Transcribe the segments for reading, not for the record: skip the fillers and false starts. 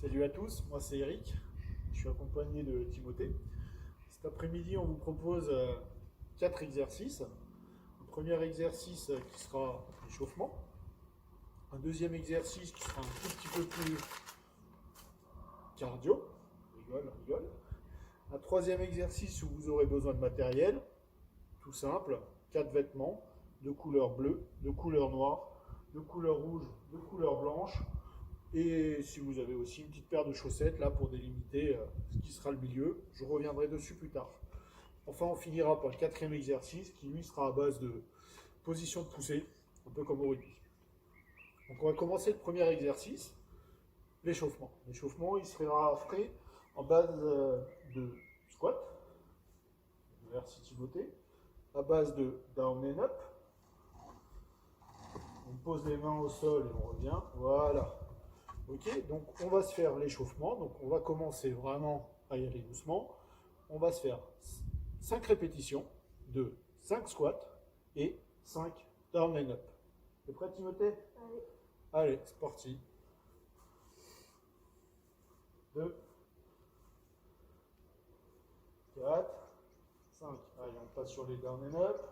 Salut à tous, moi c'est Eric, je suis accompagné de Timothée. Cet après-midi, on vous propose 4 exercices. Un premier exercice qui sera l'échauffement. Un deuxième exercice qui sera un tout petit peu plus cardio. Rigole, rigole. Un troisième exercice où vous aurez besoin de matériel, tout simple, 4 vêtements de couleur bleue, de couleur noire, de couleur rouge, de couleur blanche. Et si vous avez aussi une petite paire de chaussettes là pour délimiter ce qui sera le milieu, je reviendrai dessus plus tard. Enfin, on finira par le quatrième exercice qui lui sera à base de position de poussée, un peu comme au rugby. Donc on va commencer le premier exercice, l'échauffement. L'échauffement, il sera fait en base de squat, merci Timothée, à base de down and up. On pose les mains au sol et on revient, voilà. Ok, donc on va se faire l'échauffement, donc on va commencer vraiment à y aller doucement. On va se faire 5 répétitions de 5 squats et 5 down and up. T'es prêt Timothée? Allez. Allez, c'est parti. 2, 4, 5. Allez, on passe sur les down and up.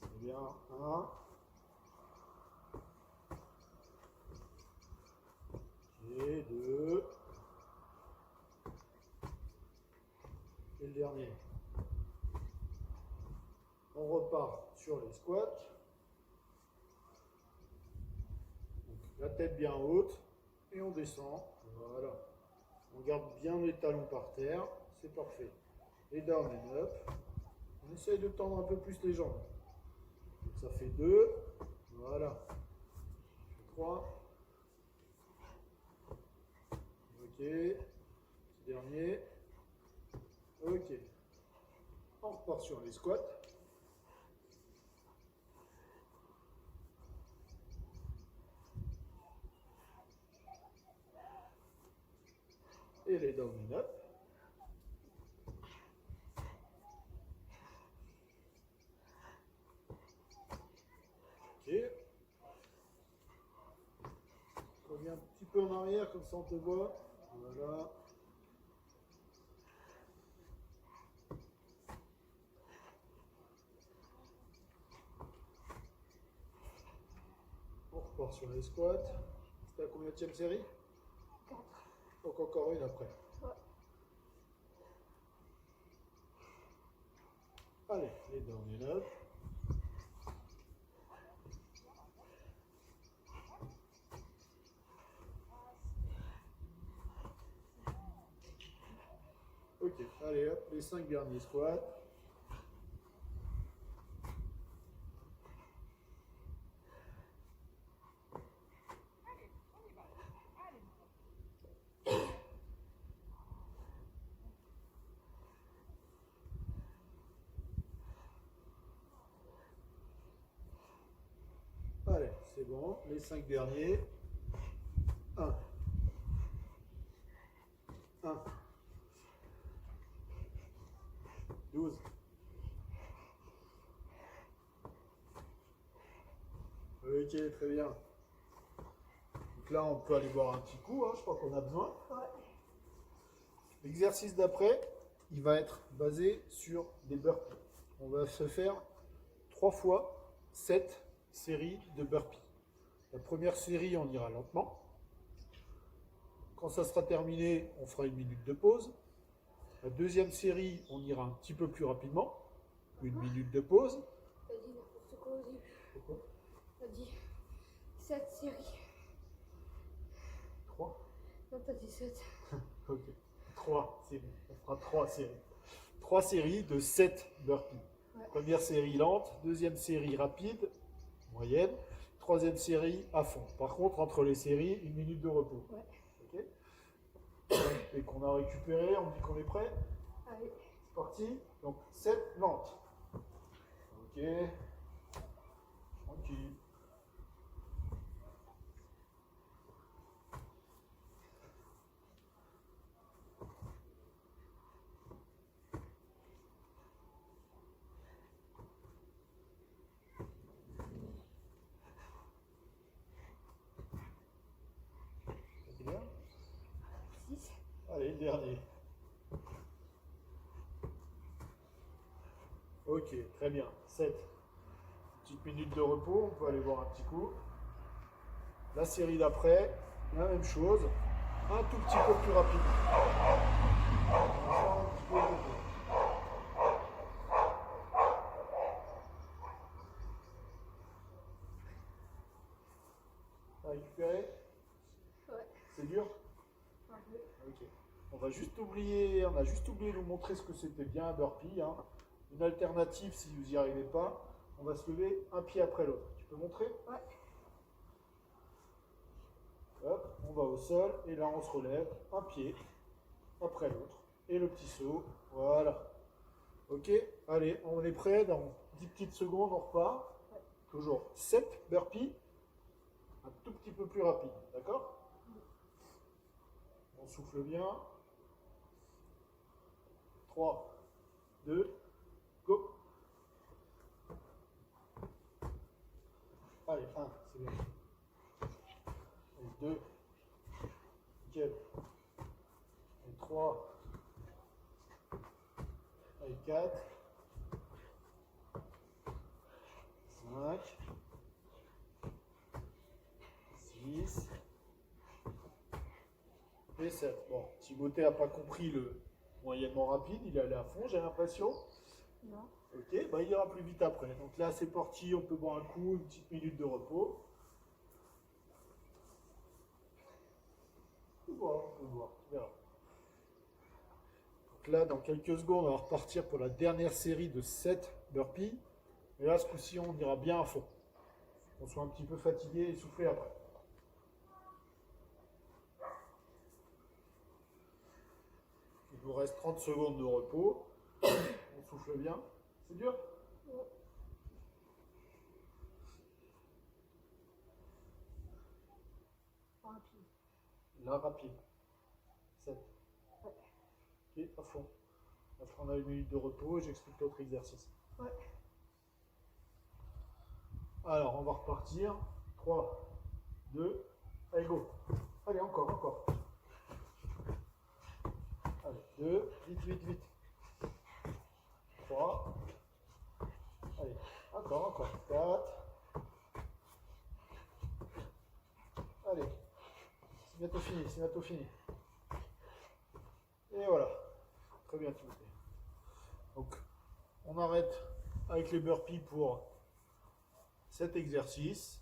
C'est bien. 1. Et 2. Et le dernier. On repart sur les squats. Donc, la tête bien haute. Et on descend. Voilà. On garde bien les talons par terre. C'est parfait. Et down and up. On essaye de tendre un peu plus les jambes. Donc, ça fait 2. Voilà. 3. Ok. Petit dernier. Ok. On repart sur les squats. Et les down and up. Ok. Reviens un petit peu en arrière, comme ça on te voit. Voilà. On repart sur les squats. C'était la combienième série? 4. Donc encore une après. Ouais. Allez, les down and up. Ok, allez hop, les 5 derniers squats. Allez, c'est bon, les 5 derniers. 1. 1. 12. Ok, très bien. Donc là, on peut aller boire un petit coup, hein, je crois qu'on a besoin. Ouais. L'exercice d'après, il va être basé sur des burpees. On va se faire 3 fois 7 séries de burpees. La première série, on ira lentement. Quand ça sera terminé, on fera 1 minute de pause. La deuxième série, on ira un petit peu plus rapidement. 1 minute de pause. T'as dit n'importe quoi au début. Pourquoi? T'as dit 7 séries. 3. Non, t'as dit 7. Ok. 3 séries. On fera 3 séries. 3 séries de 7 burpees. Ouais. Première série lente, deuxième série rapide, moyenne, troisième série à fond. Par contre, entre les séries, 1 minute de repos. Ouais. Ok. Et qu'on a récupéré, on dit qu'on est prêt. Allez. C'est parti. Donc 7 lentes. Ok. Tranquille. C'est bien. Ok, très bien. 7. Petite minute de repos, on peut aller voir un petit coup. La série d'après, la même chose, un tout petit peu plus rapide. Encore un petit peu de repos. T'as récupéré? Ouais. C'est dur? Un peu. Ok. On a juste oublié de vous montrer ce que c'était bien un burpee, hein. Une alternative si vous n'y arrivez pas, on va se lever un pied après l'autre. Tu peux montrer? Ouais. Hop, on va au sol et là on se relève un pied après l'autre et le petit saut. Voilà. Ok, allez, on est prêt. Dans 10 petites secondes, on repart. Ouais. Toujours 7 burpees, un tout petit peu plus rapide. D'accord? On souffle bien. 3, 2, go. Allez, 1, c'est bien. Et 2, nickel. Et 3, et 4, 5, 6 et 7. Bon, Timothée n'a pas compris le moyennement rapide, il est allé à fond, j'ai l'impression. Non. Ok, bah il ira plus vite après. Donc là, c'est parti, on peut boire un coup, une petite minute de repos. On peut voir, tu verras. Donc là, dans quelques secondes, on va repartir pour la dernière série de 7 burpees. Et là, ce coup-ci, on ira bien à fond. On soit un petit peu fatigué et essoufflé après. Il vous reste 30 secondes de repos. On souffle bien. C'est dur? Ouais. Rapide. Là, rapide. 7. Ouais. Ok, à fond. Après, on a une minute de repos et j'explique l'autre exercice. Ouais. Alors, on va repartir. 3, 2, allez, go. Allez, encore. Allez, 2, vite. 3, allez, encore. 4, allez, c'est bientôt fini. Et voilà, très bien, tout. Donc, on arrête avec les burpees pour cet exercice.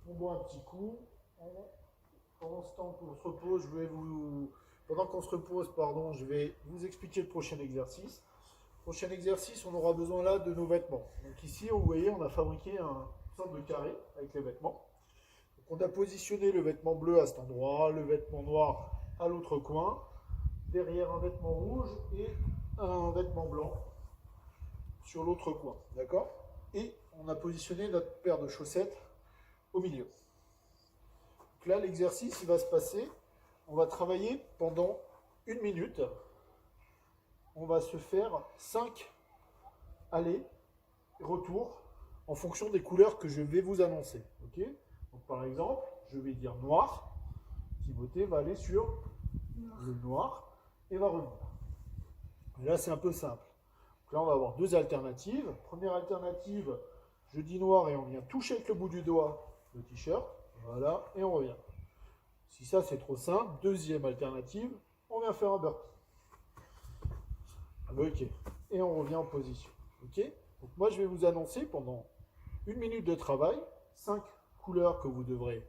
On boit un petit coup. Pendant ce temps qu'on se repose, pendant qu'on se repose, pardon, je vais vous expliquer le prochain exercice. Prochain exercice, on aura besoin là de nos vêtements. Donc ici, vous voyez, on a fabriqué une sorte de carré avec les vêtements. Donc on a positionné le vêtement bleu à cet endroit, le vêtement noir à l'autre coin, derrière un vêtement rouge et un vêtement blanc sur l'autre coin. D'accord? Et on a positionné notre paire de chaussettes au milieu. Donc là, l'exercice, il va se passer. On va travailler pendant 1 minute. On va se faire 5 allers, retours, en fonction des couleurs que je vais vous annoncer. Okay? Donc, par exemple, je vais dire noir. Timothée va aller sur le noir et va revenir. Et là, c'est un peu simple. Donc là, on va avoir 2 alternatives. Première alternative, je dis noir et on vient toucher avec le bout du doigt le t-shirt. Voilà, et on revient. Si ça, c'est trop simple, deuxième alternative, on vient faire un burpee. Ok, et on revient en position. Ok, donc moi, je vais vous annoncer pendant 1 minute de travail 5 couleurs que vous devrez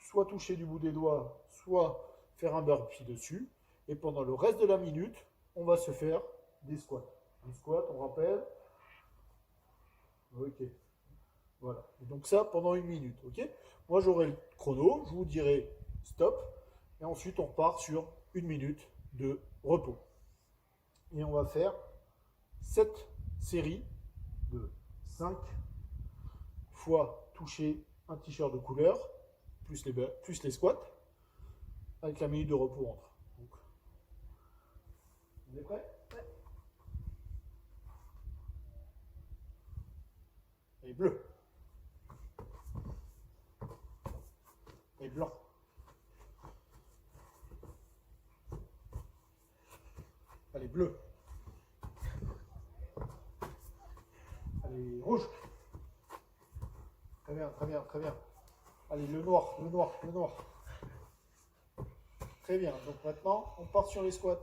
soit toucher du bout des doigts, soit faire un burpee dessus. Et pendant le reste de la minute, on va se faire des squats. Les squats, on rappelle. Ok. Voilà. Et donc ça pendant 1 minute. Ok. Moi j'aurai le chrono, je vous dirai stop. Et ensuite on repart sur 1 minute de repos. Et on va faire 7 séries de 5 fois toucher un t-shirt de couleur, plus les squats, avec la minute de repos entre. Donc, on est prêt? Ouais. Et bleu. Et blanc. Allez, bleu. Allez, rouge. Très bien, très bien, très bien. Allez, le noir, le noir, le noir. Très bien. Donc maintenant, on part sur les squats.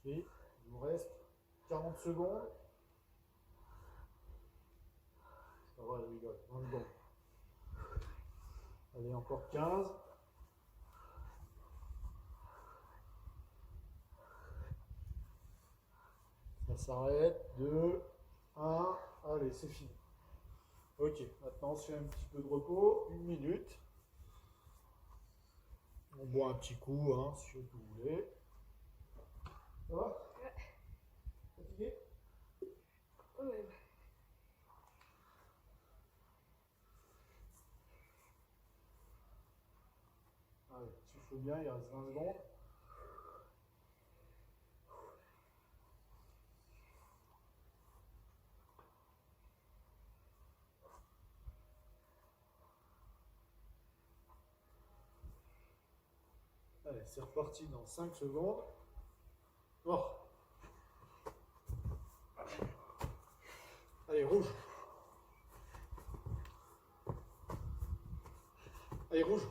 Ok, il vous reste 40 secondes. Ça va, je rigole. 20 secondes. Allez, encore 15. Ça s'arrête. 2, 1. Allez, c'est fini. Ok, maintenant on se fait un petit peu de repos. 1 minute. On boit un petit coup, hein, si vous voulez. Ça va? Ouais. Fatigué? Ouais. Allez, souffle bien, il reste 20 secondes. Allez, c'est reparti dans 5 secondes. Oh. Allez, rouge. Allez, rouge.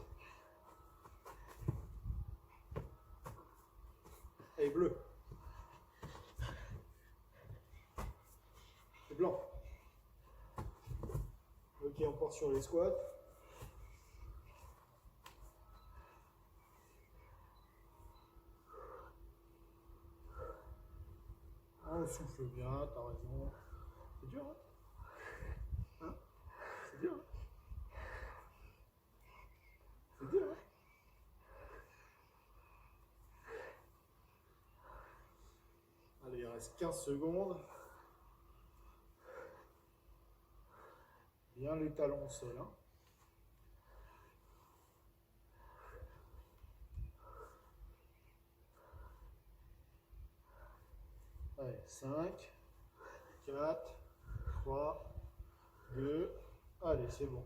Allez, bleu. Et blanc. Ok, on part sur les squats. On souffle bien, t'as raison. C'est dur, hein? Hein? C'est dur, hein? C'est dur, hein? Allez, il reste 15 secondes. Bien les talons au sol, hein? Allez, 5, 4, 3, 2. Allez, c'est bon.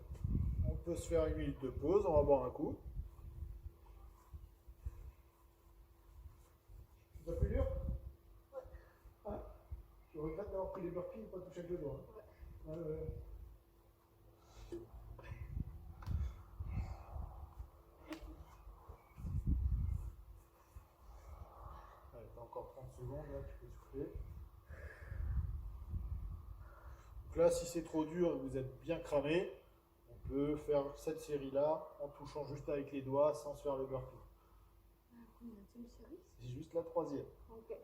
On peut se faire 1 minute de pause, on va boire un coup. Ça plus dur? Ouais. Hein? Tu regrettes d'avoir pris les burpees et pas touché avec le doigt, hein? Ouais. Ouais. Allez, t'as encore 30 secondes, là, tu peux souffler. Donc là, si c'est trop dur et que vous êtes bien cramé, on peut faire cette série-là en touchant juste avec les doigts sans se faire le burpee. Combien de séries? C'est juste la troisième. Ok.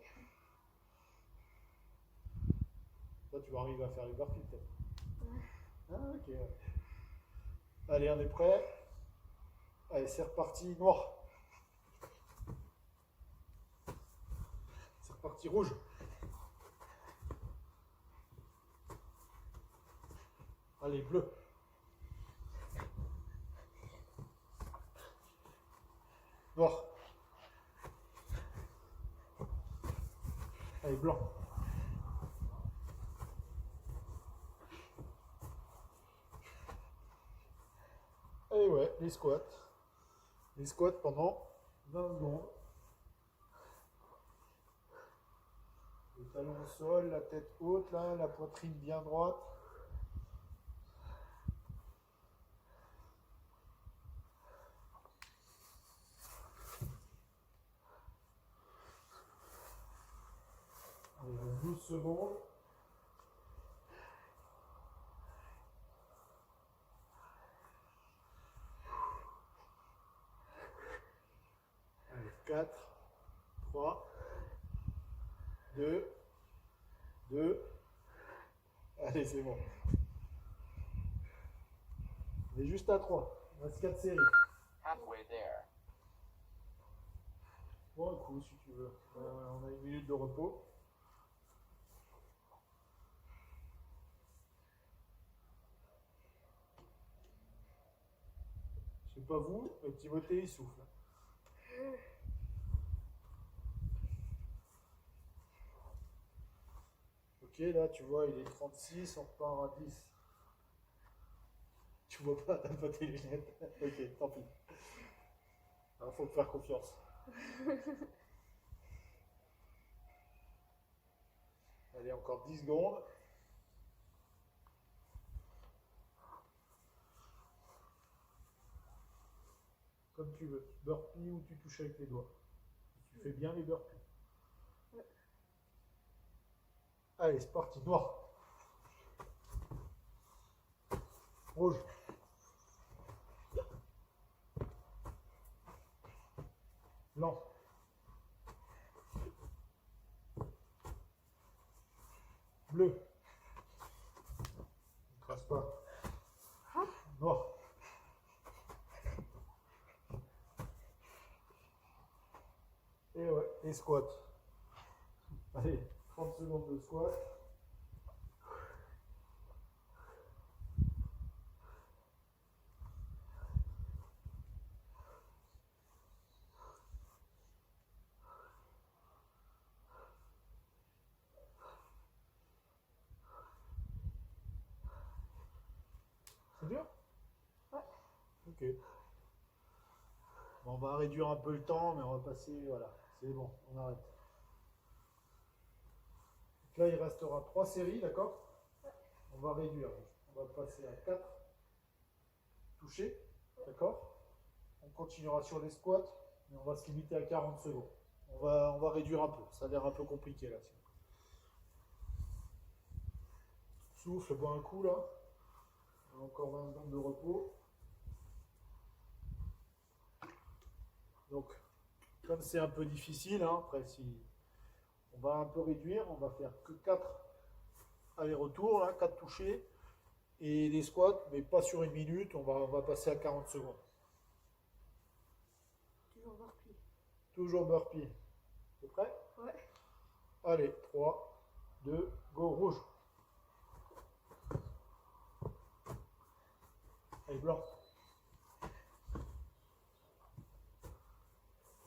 Là, tu vas arriver à faire les burpees peut-être. Ouais. Ah, ok. Allez, on est prêt. Allez, c'est reparti. Noir. C'est reparti. Rouge. Allez, bleu. Noir. Allez, blanc. Allez, ouais, les squats. Les squats pendant 20 secondes. Les talons au sol, la tête haute, là, la poitrine bien droite. Allez, 12 secondes. Allez, 4, 3, 2, 2. Allez, c'est bon. On est juste à 3. Il reste 4 séries. Halfway there. Bon, un coup si tu veux. On a 1 minute de repos. Je sais pas vous, mais Timothée il souffle. Ok, là tu vois, il est 36, on repart à 10. Tu vois pas, t'as pas tes lunettes. Ok, tant pis. Alors, faut te faire confiance. Allez, encore 10 secondes. Comme tu veux. Burpee ou tu touches avec les doigts. Tu fais bien les burpees. Ouais. Allez, c'est parti. Noir. Rouge. Blanc. Bleu. Ne crasse pas. Noir. Et ouais, et squat. Allez, 30 secondes de squat. C'est dur? Ouais. Ok. Bon, on va réduire un peu le temps, mais on va passer, voilà. C'est bon, on arrête. Donc là, il restera 3 séries, d'accord? Ouais. On va réduire. On va passer à 4 touchés, d'accord? On continuera sur les squats, mais on va se limiter à 40 secondes. On va réduire un peu. Ça a l'air un peu compliqué là. Souffle, bois un coup là. Encore 20 secondes de repos. Donc, comme c'est un peu difficile, hein, après, si on va un peu réduire, on va faire que 4 allers-retours, 4 touchés, et les squats, mais pas sur une minute, on va passer à 40 secondes. Toujours burpee. Toujours burpee. T'es prêt? Ouais. Allez, 3, 2, go, rouge. Allez, blanc.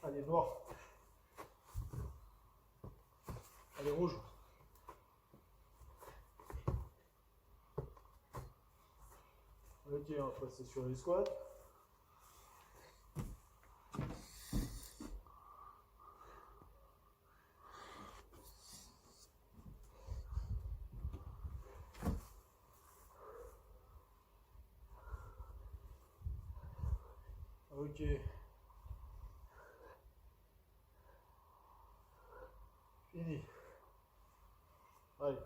Allez, noir. Allez, rouge. Ok, on va passer sur les squats. Ok. Fini. Allez,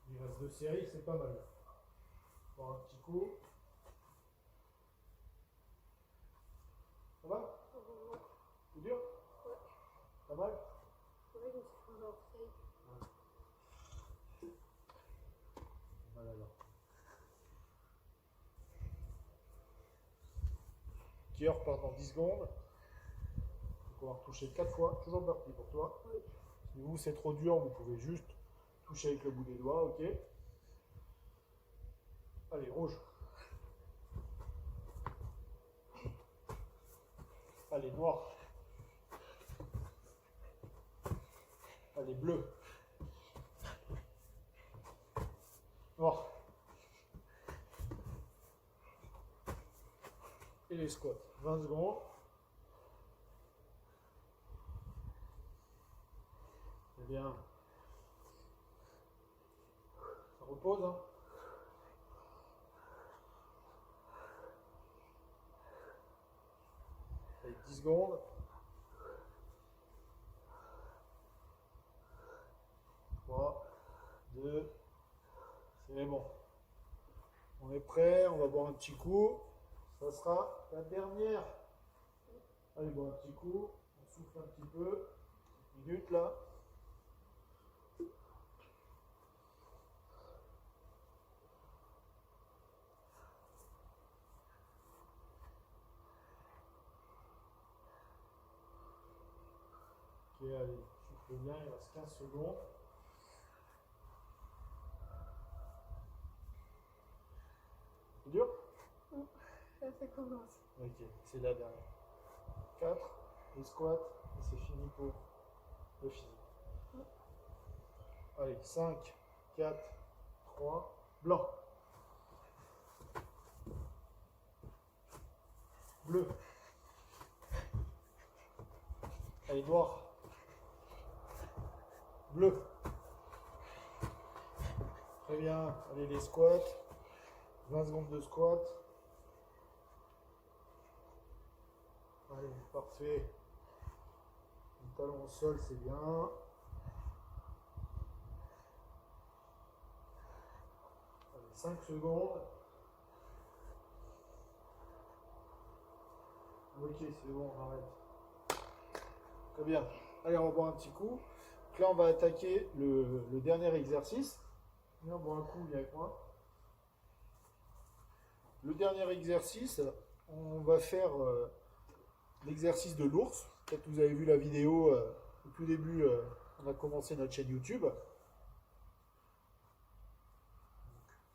il reste 2 séries, c'est pas mal. Encore un petit coup. Ça va? C'est dur? Ouais. Pas mal? Ouais, je me suis fait un orteil. Mal alors. Qui repart dans 10 secondes. Donc on va retoucher 4 fois. Toujours burpee pour toi. Oui. Si vous c'est trop dur, vous pouvez juste toucher avec le bout des doigts, ok? Allez, rouge. Allez, noir. Allez, bleu. Noir. Et les squats. 20 secondes. C'est bien. Ça repose, hein? Allez, 10 secondes. 3, 2, c'est bon. On est prêt, on va boire un petit coup. Ça sera la dernière. Allez, boire un petit coup. On souffle un petit peu. Une minute là. Ok, allez, souffle bien, il reste 15 secondes. C'est dur? Ça commence. Ok, c'est la dernière. 4, les squats, et c'est fini pour le physique. Allez, 5, 4, 3, blanc. Bleu. Allez, noir. Bleu. Très bien. Allez, les squats. 20 secondes de squat. Allez, parfait. Le talon au sol, c'est bien. Allez, 5 secondes. Ok, c'est bon, on arrête. Très bien. Allez, on va boire un petit coup. Donc là, on va attaquer le dernier exercice. Viens, on boit un coup, viens avec moi. Le dernier exercice, on va faire l'exercice de l'ours. Peut-être que vous avez vu la vidéo au tout début, on a commencé notre chaîne YouTube.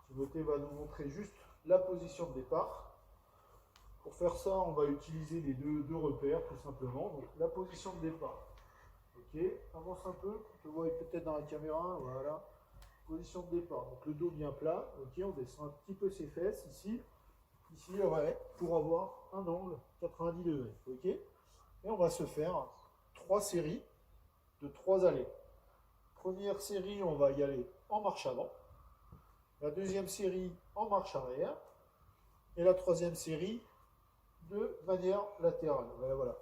Timothée va nous montrer juste la position de départ. Pour faire ça, on va utiliser les deux repères, tout simplement. Donc, la position de départ. Ok, avance un peu, tu vois peut-être dans la caméra, voilà. Position de départ, donc le dos bien plat. Ok, on descend un petit peu ses fesses ici. Ici, ouais, pour avoir un angle 90 degrés. Ok, et on va se faire 3 séries de 3 allées. Première série, on va y aller en marche avant. La deuxième série en marche arrière. Et la troisième série de manière latérale. Voilà.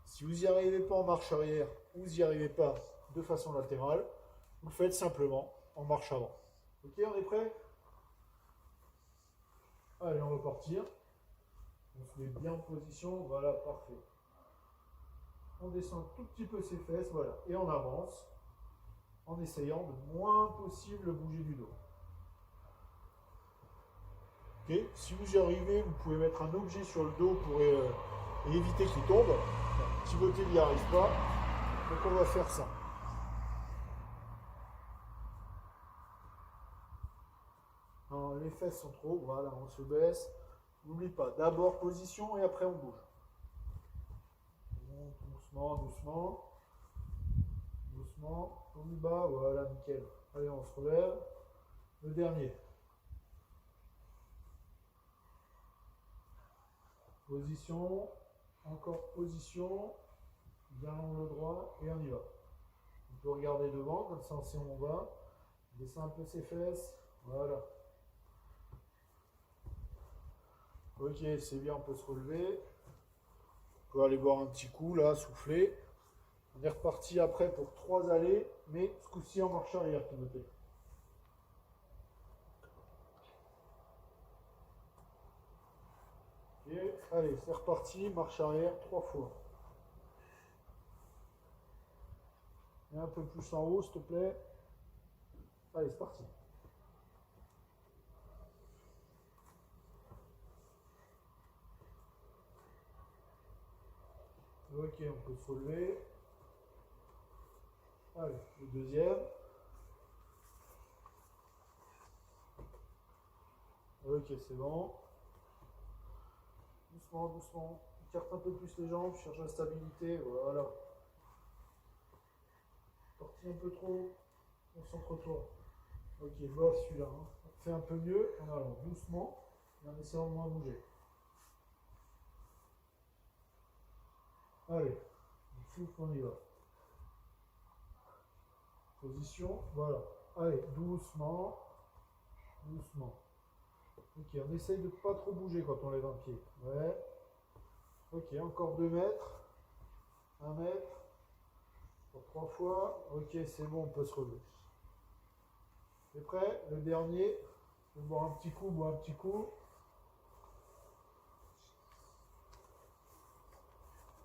Si vous n'y arrivez pas en marche arrière, ou vous n'y arrivez pas de façon latérale, vous le faites simplement en marche avant. Ok, on est prêt? Allez, on va partir. On se met bien en position, voilà, parfait. On descend tout petit peu ses fesses, voilà, et on avance en essayant le moins possible bouger du dos. Ok, si vous y arrivez, vous pouvez mettre un objet sur le dos pour éviter qu'il tombe. Timothée n'y arrive pas, donc on va faire ça. Non, les fesses sont trop, voilà, on se baisse. N'oublie pas, d'abord position et après on bouge. Doucement, doucement. Doucement, on y bat, voilà, nickel. Allez, on se relève. Le dernier. Position, encore position, bien l'angle droit et on y va. On peut regarder devant, comme ça on sait où on va. On descend un peu ses fesses, voilà. Ok, c'est bien, on peut se relever. On peut aller boire un petit coup là, souffler. On est reparti après pour 3 allées, mais ce coup-ci en marche arrière, Timothée. Ok, allez, c'est reparti, marche arrière 3 fois. Et un peu plus en haut, s'il te plaît. Allez, c'est parti. Ok, on peut se relever. Allez, le deuxième. Ok, c'est bon. Doucement, doucement. Écarte un peu plus les jambes, cherche la stabilité. Voilà. Parti un peu trop. Concentre-toi. Ok, bof celui-là. Hein. Fais un peu mieux en allant doucement et en essayant de moins bouger. Allez, on souffle, on y va. Position, voilà. Allez, doucement, doucement. Ok, on essaye de ne pas trop bouger quand on lève un pied. Ouais. Ok, encore 2 mètres. 1 mètre. Pour 3 fois. Ok, c'est bon, on peut se relever. C'est prêt? Le dernier. Je vais boire un petit coup, boire un petit coup.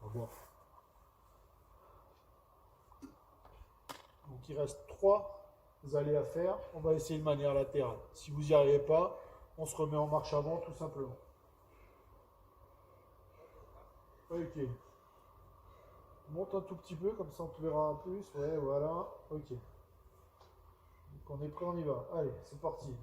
Au revoir. Donc il reste 3 allées à faire. On va essayer de manière latérale. Si vous n'y arrivez pas, on se remet en marche avant tout simplement. Ok. Monte un tout petit peu, comme ça on te verra un plus. Ouais, voilà. Ok. Donc on est prêt, on y va. Allez, c'est parti.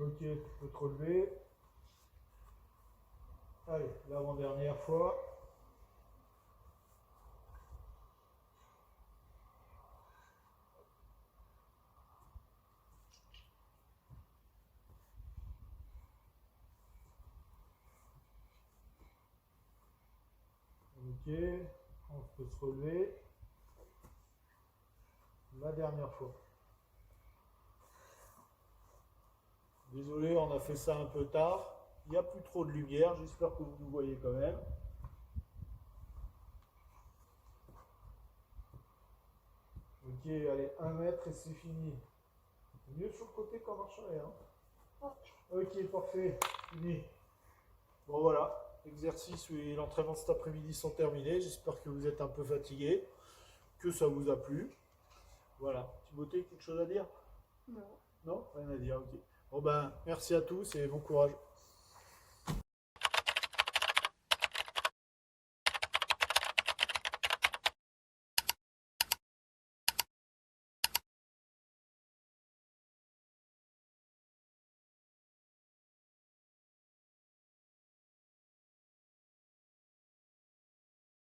Ok, tu peux te relever. Allez, l'avant-dernière fois. Ok, on peut se relever. La dernière fois. Désolé, on a fait ça un peu tard. Il n'y a plus trop de lumière, j'espère que vous nous voyez quand même. Ok, allez, 1 mètre et c'est fini. C'est mieux sur le côté qu'en marche arrière. Hein. Ok, parfait, fini. Bon voilà, l'exercice et l'entraînement de cet après-midi sont terminés. J'espère que vous êtes un peu fatigué, que ça vous a plu. Voilà, Timothée, quelque chose à dire? Non. Non, rien à dire, ok. Bon ben, merci à tous et bon courage.